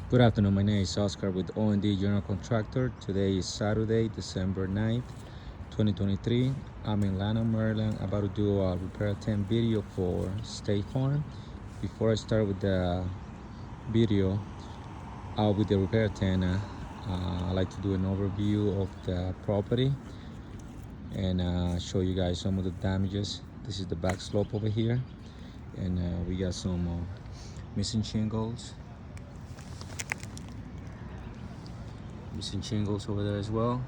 Good afternoon, my name is Oscar with O&D General Contractor. Today is Saturday, December 9th, 2023. I'm in Lanham, Maryland, about to do a repair attempt video for State Farm. Before I start with the video with the repair attempt, I'd like to do an overview of the property and show you guys some of the damages. This is the back slope over here, and we got some missing shingles. Missing shingles over there as well.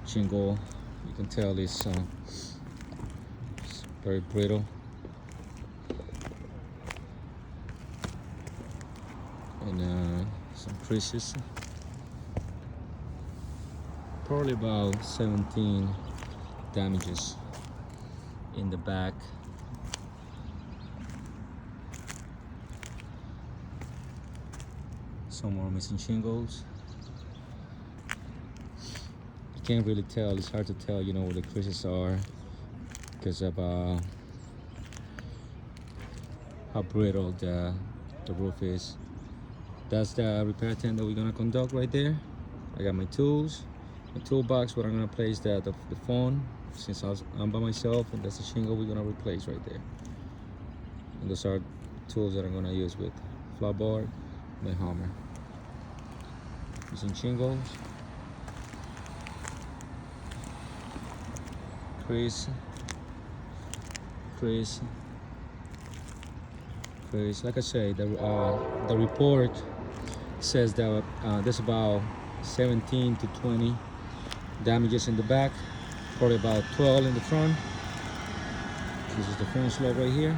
Shingle, you can tell it's very brittle. And some creases. Probably about 17 damages in the back. Some more missing shingles. Can't really tell, it's hard to tell, you know, where the creases are because of how brittle the roof is. That's the repair attempt that we're gonna conduct right there. I got my tools, my toolbox where I'm gonna place the phone, since I'm by myself, and that's the shingle we're gonna replace right there. And those are tools that I'm gonna use with flat board, my hammer. Using shingles. Crease. Like I say, the report says that there's about 17 to 20 damages in the back, probably about 12 in the front. This is the front slope right here.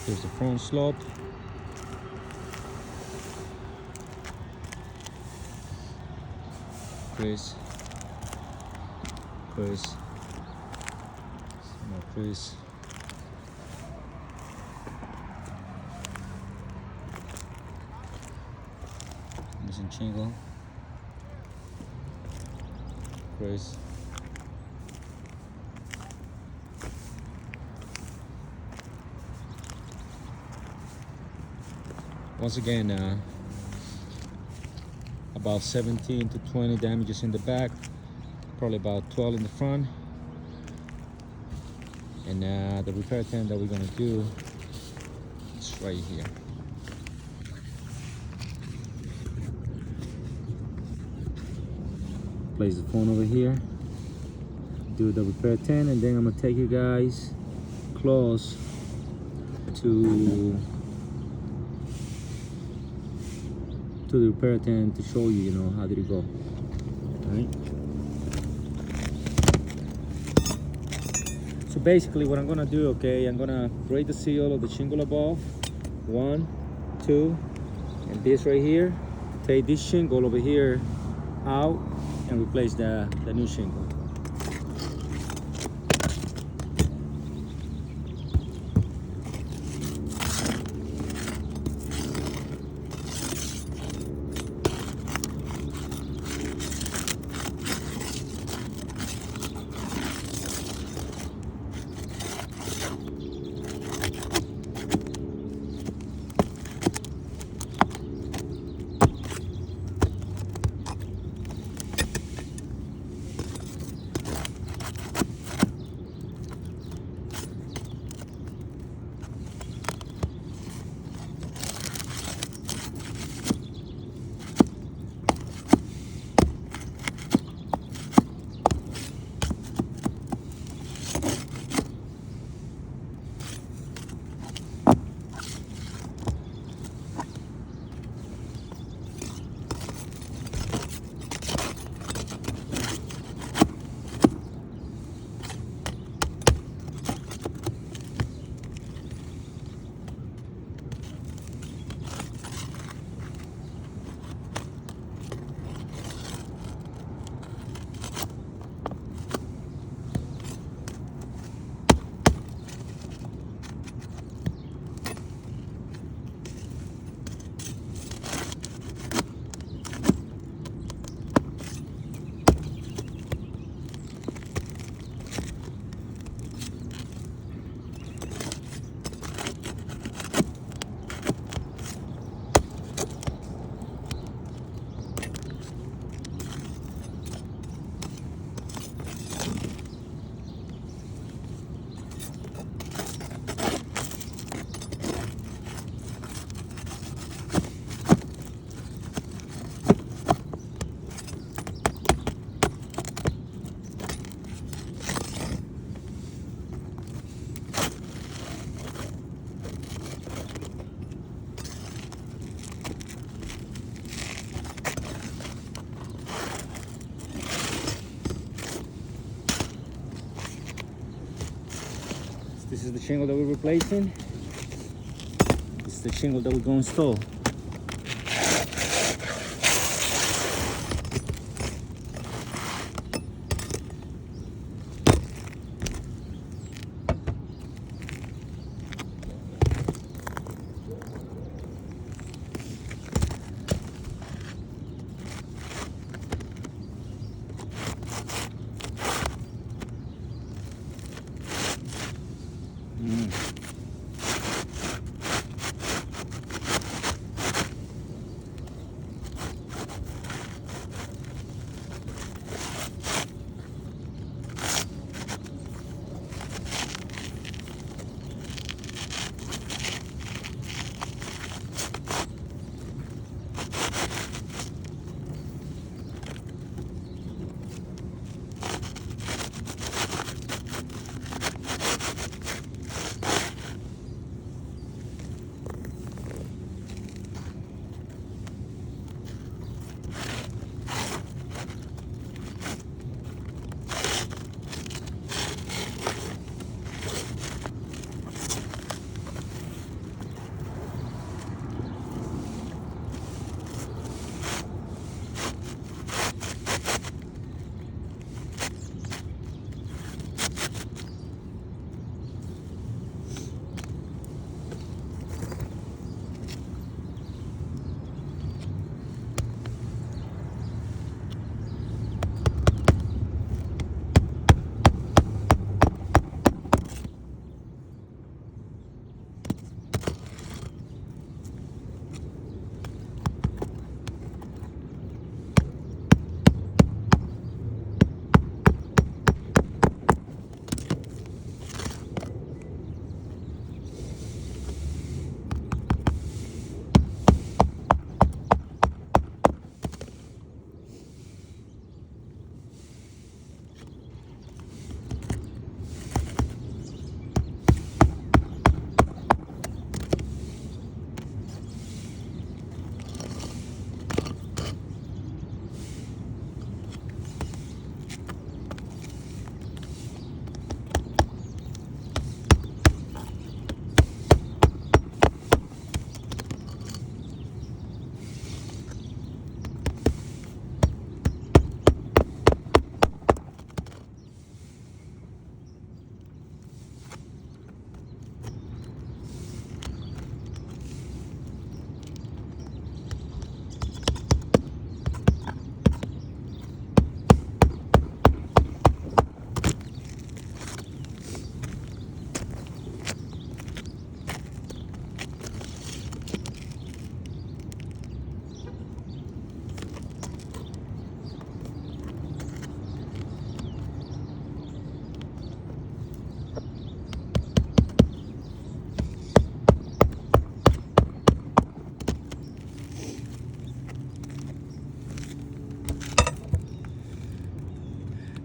Here's the front slope. Crease, some more crease. Missing shingle, crease. Once again, about 17 to 20 damages in the back, probably about 12 in the front. And the repair attempt that we're gonna do is right here. Place the phone over here, do the repair attempt, and then I'm gonna take you guys close to the repair attempt to show you, you know, how did it go. All right. So basically what I'm gonna do, okay, I'm gonna break the seal of the shingle above. 1, 2, and this right here. Take this shingle over here out and replace the new shingle. This is the shingle that we're replacing. This is the shingle that we're going to install.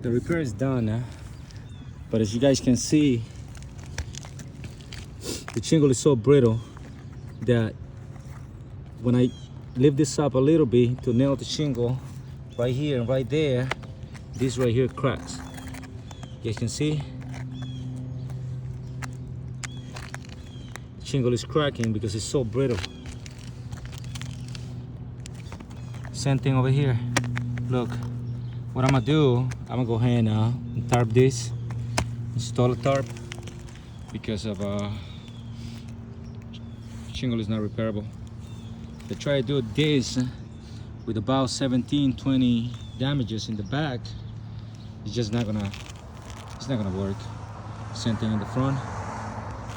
The repair is done, but as you guys can see, the shingle is so brittle that when I lift this up a little bit to nail the shingle right here and right there, this right here cracks. You guys can see the shingle is cracking because it's so brittle. Same thing over here. Look, what I'm gonna do, I'm gonna go ahead and tarp this, install a tarp, because of shingle is not repairable. If I try to do this with about 17-20 damages in the back, it's just not gonna work. Same thing in the front,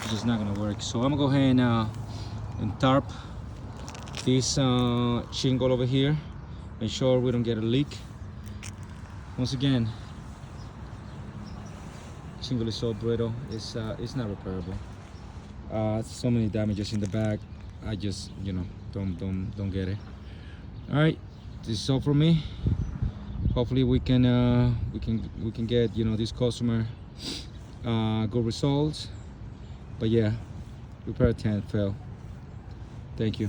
it's just not gonna work. So I'm gonna go ahead and tarp this shingle over here, make sure we don't get a leak. Once again, shingle is so brittle, it's not repairable. So many damages in the back, I just, you know, don't get it. All right, this is all from me. Hopefully we can get, you know, this customer good results. But yeah, repair attempt failed. Thank you.